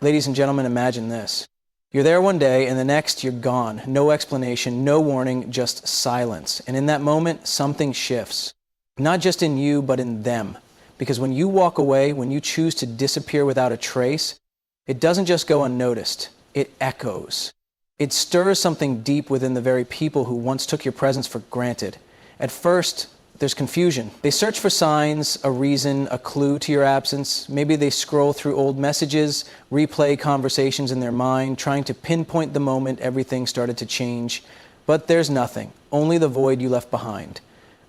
Ladies and gentlemen, imagine this. You're there one day and the next you're gone. No explanation, no warning, just silence. And in that moment, something shifts. Not just in you, but in them. Because when you walk away, when you choose to disappear without a trace, it doesn't just go unnoticed. It echoes. It stirs something deep within the very people who once took your presence for granted. At first, there's confusion. They search for signs, a reason, a clue to your absence. Maybe they scroll through old messages, replay conversations in their mind, trying to pinpoint the moment everything started to change. But there's nothing, only the void you left behind.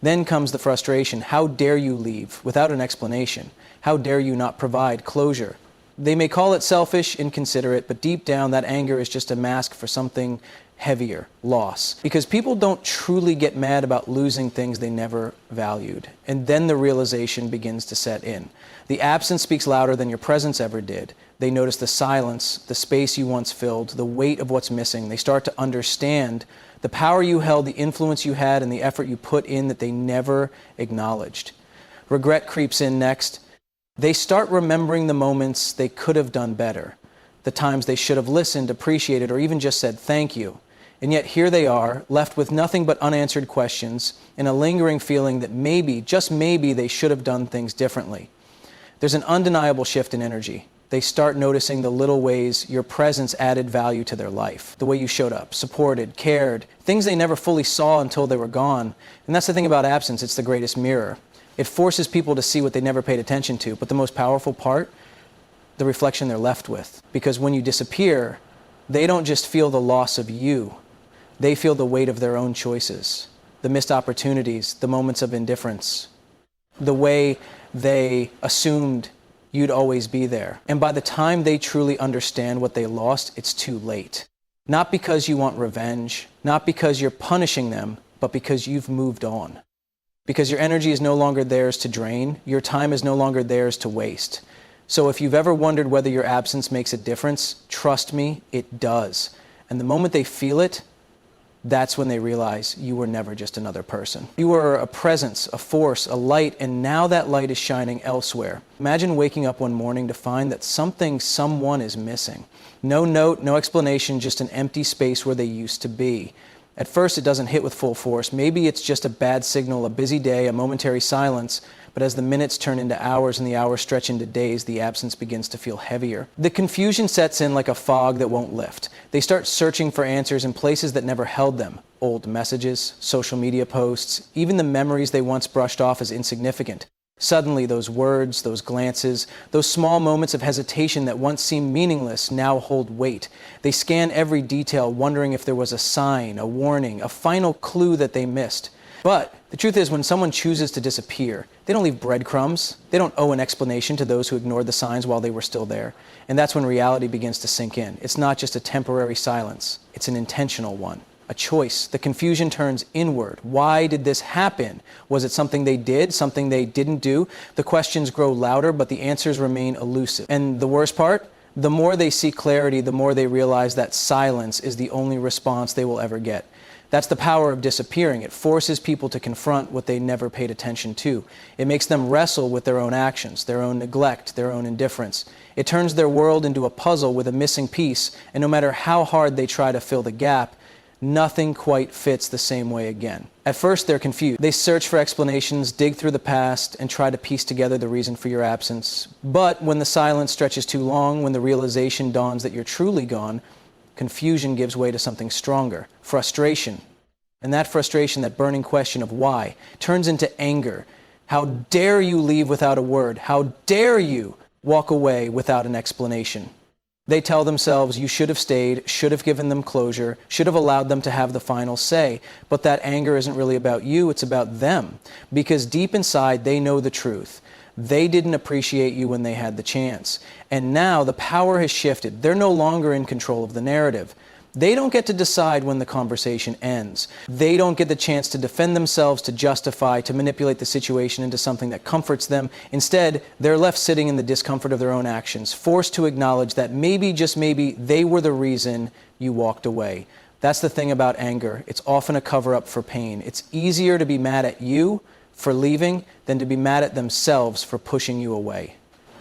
Then comes the frustration. How dare you leave without an explanation? How dare you not provide closure? They may call it selfish, inconsiderate, but deep down that anger is just a mask for something heavier, loss. Because people don't truly get mad about losing things they never valued. And then the realization begins to set in. The absence speaks louder than your presence ever did. They notice the silence, the space you once filled, the weight of what's missing. They start to understand the power you held, the influence you had, and the effort you put in that they never acknowledged. Regret creeps in next. They start remembering the moments they could have done better, the times they should have listened, appreciated, or even just said thank you. And yet here they are, left with nothing but unanswered questions and a lingering feeling that maybe, just maybe, they should have done things differently. There's an undeniable shift in energy. They start noticing the little ways your presence added value to their life. The way you showed up, supported, cared, things they never fully saw until they were gone. And that's the thing about absence, it's the greatest mirror. It forces people to see what they never paid attention to. But the most powerful part, the reflection they're left with. Because when you disappear, they don't just feel the loss of you. They feel the weight of their own choices, the missed opportunities, the moments of indifference, the way they assumed you'd always be there. And by the time they truly understand what they lost, it's too late. Not because you want revenge, not because you're punishing them, but because you've moved on. Because your energy is no longer theirs to drain, your time is no longer theirs to waste. So if you've ever wondered whether your absence makes a difference, trust me, it does. And the moment they feel it, that's when they realize you were never just another person. You were a presence, a force, a light, and now that light is shining elsewhere. Imagine waking up one morning to find that someone is missing. No note, no explanation, just an empty space where they used to be. At first, it doesn't hit with full force. Maybe it's just a bad signal, a busy day, a momentary silence. But as the minutes turn into hours and the hours stretch into days, the absence begins to feel heavier. The confusion sets in like a fog that won't lift. They start searching for answers in places that never held them. Old messages, social media posts, even the memories they once brushed off as insignificant. Suddenly, those words, those glances, those small moments of hesitation that once seemed meaningless now hold weight. They scan every detail, wondering if there was a sign, a warning, a final clue that they missed. But the truth is, when someone chooses to disappear, they don't leave breadcrumbs. They don't owe an explanation to those who ignored the signs while they were still there. And that's when reality begins to sink in. It's not just a temporary silence. It's an intentional one. A choice. The confusion turns inward. Why did this happen? Was it something they did, something they didn't do? The questions grow louder, but the answers remain elusive. And the worst part? The more they seek clarity, the more they realize that silence is the only response they will ever get. That's the power of disappearing. It forces people to confront what they never paid attention to. It makes them wrestle with their own actions, their own neglect, their own indifference. It turns their world into a puzzle with a missing piece, and no matter how hard they try to fill the gap, nothing quite fits the same way again. At first, they're confused. They search for explanations, dig through the past, and try to piece together the reason for your absence. But when the silence stretches too long, when the realization dawns that you're truly gone, confusion gives way to something stronger, frustration. And that frustration, that burning question of why, turns into anger. How dare you leave without a word? How dare you walk away without an explanation? They tell themselves you should have stayed, should have given them closure, should have allowed them to have the final say. But that anger isn't really about you, it's about them. Because deep inside, they know the truth. They didn't appreciate you when they had the chance. And now the power has shifted. They're no longer in control of the narrative. They don't get to decide when the conversation ends. They don't get the chance to defend themselves, to justify, to manipulate the situation into something that comforts them. Instead, they're left sitting in the discomfort of their own actions, forced to acknowledge that maybe, just maybe, they were the reason you walked away. That's the thing about anger. It's often a cover-up for pain. It's easier to be mad at you for leaving than to be mad at themselves for pushing you away.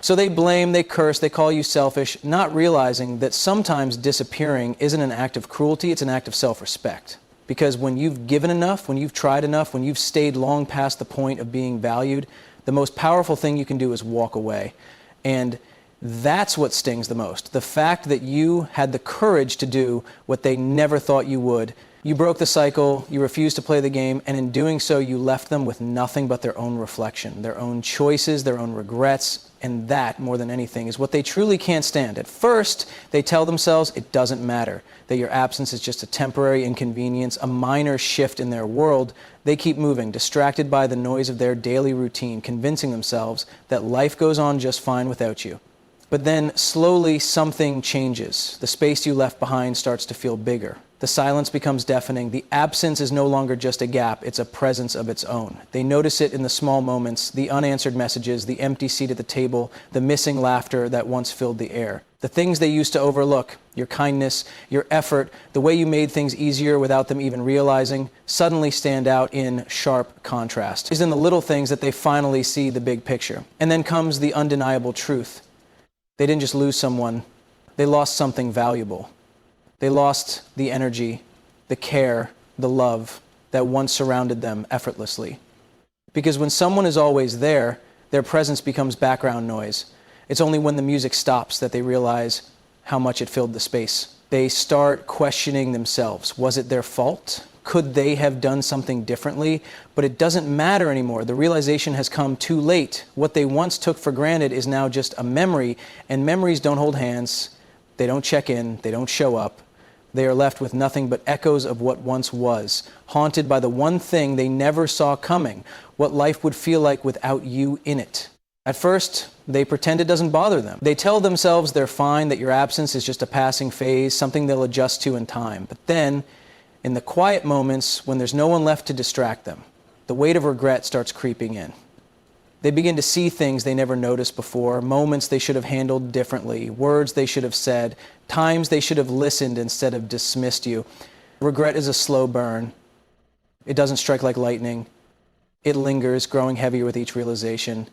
So they blame, they curse, they call you selfish, not realizing that sometimes disappearing isn't an act of cruelty, it's an act of self-respect. Because when you've given enough, when you've tried enough, when you've stayed long past the point of being valued, the most powerful thing you can do is walk away. And that's what stings the most. The fact that you had the courage to do what they never thought you would. You broke the cycle, you refused to play the game, and in doing so, you left them with nothing but their own reflection, their own choices, their own regrets, and that, more than anything, is what they truly can't stand. At first, they tell themselves it doesn't matter, that your absence is just a temporary inconvenience, a minor shift in their world. They keep moving, distracted by the noise of their daily routine, convincing themselves that life goes on just fine without you. But then, slowly, something changes. The space you left behind starts to feel bigger. The silence becomes deafening. The absence is no longer just a gap, it's a presence of its own. They notice it in the small moments, the unanswered messages, the empty seat at the table, the missing laughter that once filled the air. The things they used to overlook, your kindness, your effort, the way you made things easier without them even realizing, suddenly stand out in sharp contrast. It's in the little things that they finally see the big picture. And then comes the undeniable truth. They didn't just lose someone, they lost something valuable. They lost the energy, the care, the love that once surrounded them effortlessly. Because when someone is always there, their presence becomes background noise. It's only when the music stops that they realize how much it filled the space. They start questioning themselves. Was it their fault? Could they have done something differently? But it doesn't matter anymore. The realization has come too late. What they once took for granted is now just a memory, and memories don't hold hands. They don't check in. They don't show up. They are left with nothing but echoes of what once was, haunted by the one thing they never saw coming, what life would feel like without you in it. At first, they pretend it doesn't bother them. They tell themselves they're fine, that your absence is just a passing phase, something they'll adjust to in time. But then, in the quiet moments when there's no one left to distract them, the weight of regret starts creeping in. They begin to see things they never noticed before, moments they should have handled differently, words they should have said, times they should have listened instead of dismissed you. Regret is a slow burn. It doesn't strike like lightning. It lingers, growing heavier with each realization.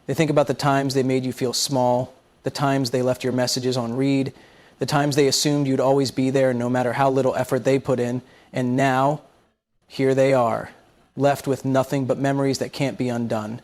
They think about the times they made you feel small, the times they left your messages on read, the times they assumed you'd always be there no matter how little effort they put in, and now, here they are, left with nothing but memories that can't be undone.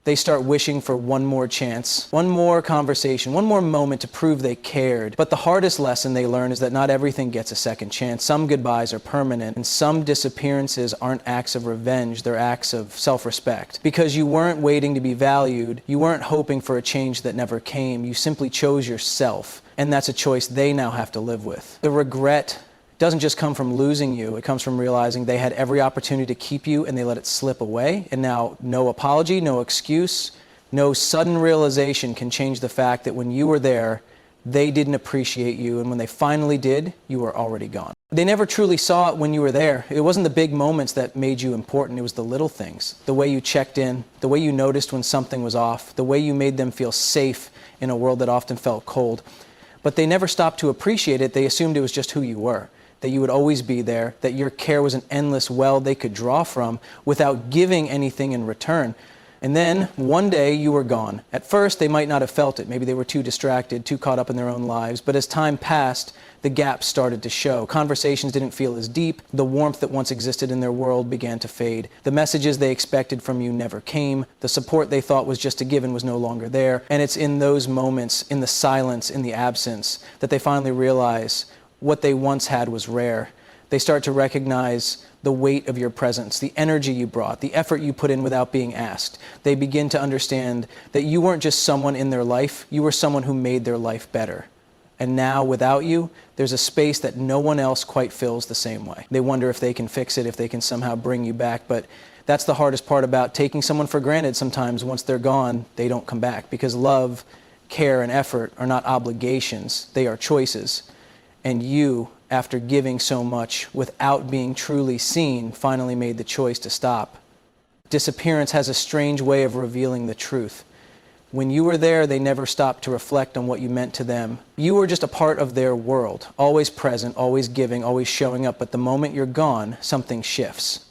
They start wishing for one more chance, one more conversation, one more moment to prove they cared. But the hardest lesson they learn is that not everything gets a second chance. Some goodbyes are permanent, and some disappearances aren't acts of revenge, they're acts of self-respect. Because you weren't waiting to be valued, you weren't hoping for a change that never came, you simply chose yourself, and that's a choice they now have to live with. The regret doesn't just come from losing you, it comes from realizing they had every opportunity to keep you and they let it slip away. And now no apology, no excuse, no sudden realization can change the fact that when you were there, they didn't appreciate you, and when they finally did, you were already gone. They never truly saw it when you were there. It wasn't the big moments that made you important, it was the little things. The way you checked in, the way you noticed when something was off, the way you made them feel safe in a world that often felt cold. But they never stopped to appreciate it, they assumed it was just who you were. That you would always be there, that your care was an endless well they could draw from without giving anything in return. And then, one day, you were gone. At first, they might not have felt it. Maybe they were too distracted, too caught up in their own lives. But as time passed, the gaps started to show. Conversations didn't feel as deep. The warmth that once existed in their world began to fade. The messages they expected from you never came. The support they thought was just a given was no longer there. And it's in those moments, in the silence, in the absence, that they finally realize what they once had was rare. They start to recognize the weight of your presence, the energy you brought, the effort you put in without being asked. They begin to understand that you weren't just someone in their life, you were someone who made their life better. And now, without you, there's a space that no one else quite fills the same way. They wonder if they can fix it, if they can somehow bring you back, but that's the hardest part about taking someone for granted sometimes. Once they're gone, they don't come back, because love, care, and effort are not obligations, they are choices. And you, after giving so much without being truly seen, finally made the choice to stop. Disappearance has a strange way of revealing the truth. When you were there, they never stopped to reflect on what you meant to them. You were just a part of their world, always present, always giving, always showing up. But the moment you're gone, something shifts.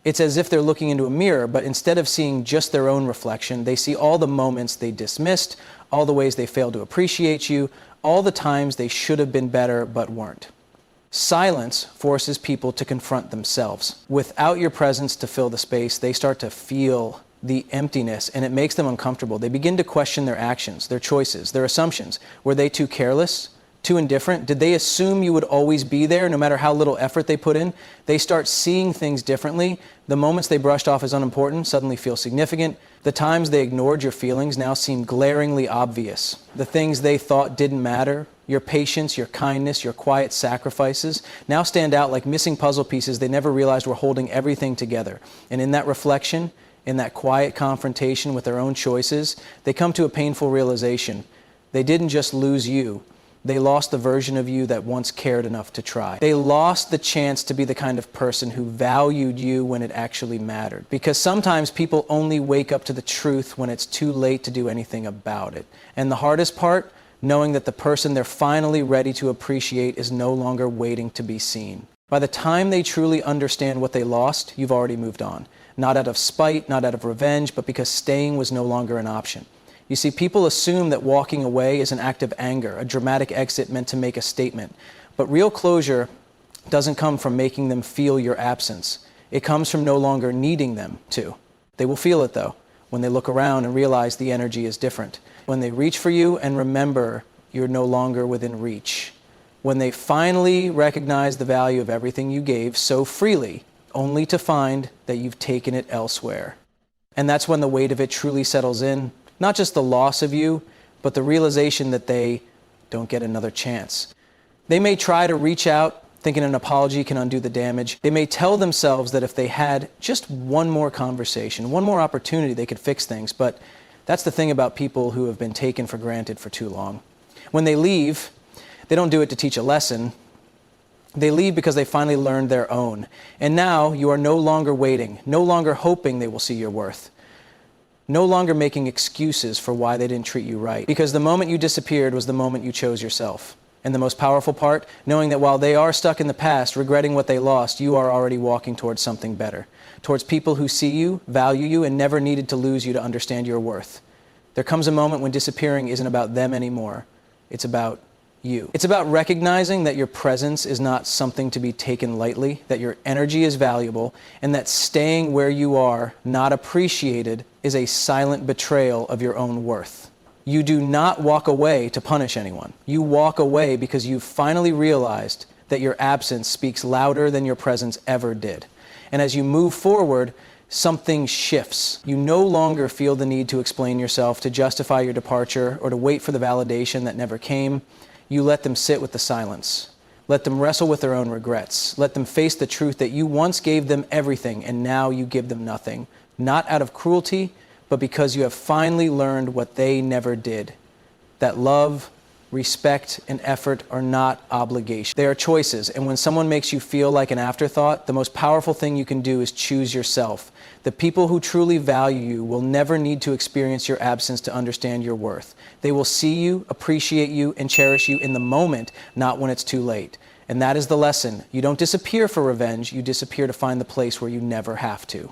It's as if they're looking into a mirror, but instead of seeing just their own reflection, they see all the moments they dismissed, all the ways they failed to appreciate you, all the times they should have been better but weren't. Silence forces people to confront themselves. Without your presence to fill the space, they start to feel the emptiness, and it makes them uncomfortable. They begin to question their actions, their choices, their assumptions. Were they too careless? Too indifferent? Did they assume you would always be there no matter how little effort they put in? They start seeing things differently. The moments they brushed off as unimportant suddenly feel significant. The times they ignored your feelings now seem glaringly obvious. The things they thought didn't matter, your patience, your kindness, your quiet sacrifices, now stand out like missing puzzle pieces they never realized were holding everything together. And in that reflection, in that quiet confrontation with their own choices, they come to a painful realization. They didn't just lose you. They lost the version of you that once cared enough to try. They lost the chance to be the kind of person who valued you when it actually mattered. Because sometimes people only wake up to the truth when it's too late to do anything about it. And the hardest part, knowing that the person they're finally ready to appreciate is no longer waiting to be seen. By the time they truly understand what they lost, you've already moved on. Not out of spite, not out of revenge, but because staying was no longer an option. You see, people assume that walking away is an act of anger, a dramatic exit meant to make a statement. But real closure doesn't come from making them feel your absence. It comes from no longer needing them to. They will feel it, though, when they look around and realize the energy is different. When they reach for you and remember you're no longer within reach. When they finally recognize the value of everything you gave so freely, only to find that you've taken it elsewhere. And that's when the weight of it truly settles in. Not just the loss of you, but the realization that they don't get another chance. They may try to reach out, thinking an apology can undo the damage. They may tell themselves that if they had just one more conversation, one more opportunity, they could fix things. But that's the thing about people who have been taken for granted for too long. When they leave, they don't do it to teach a lesson. They leave because they finally learned their own. And now you are no longer waiting, no longer hoping they will see your worth. No longer making excuses for why they didn't treat you right. Because the moment you disappeared was the moment you chose yourself. And the most powerful part, knowing that while they are stuck in the past, regretting what they lost, you are already walking towards something better. Towards people who see you, value you, and never needed to lose you to understand your worth. There comes a moment when disappearing isn't about them anymore. It's about you. It's about recognizing that your presence is not something to be taken lightly, that your energy is valuable, and that staying where you are, not appreciated, is a silent betrayal of your own worth. You do not walk away to punish anyone. You walk away because you've finally realized that your absence speaks louder than your presence ever did. And as you move forward, something shifts. You no longer feel the need to explain yourself, to justify your departure, or to wait for the validation that never came. You let them sit with the silence. Let them wrestle with their own regrets. Let them face the truth that you once gave them everything and now you give them nothing. Not out of cruelty, but because you have finally learned what they never did. That love, respect, and effort are not obligations. They are choices, and when someone makes you feel like an afterthought, the most powerful thing you can do is choose yourself. The people who truly value you will never need to experience your absence to understand your worth. They will see you, appreciate you, and cherish you in the moment, not when it's too late. And that is the lesson. You don't disappear for revenge, you disappear to find the place where you never have to.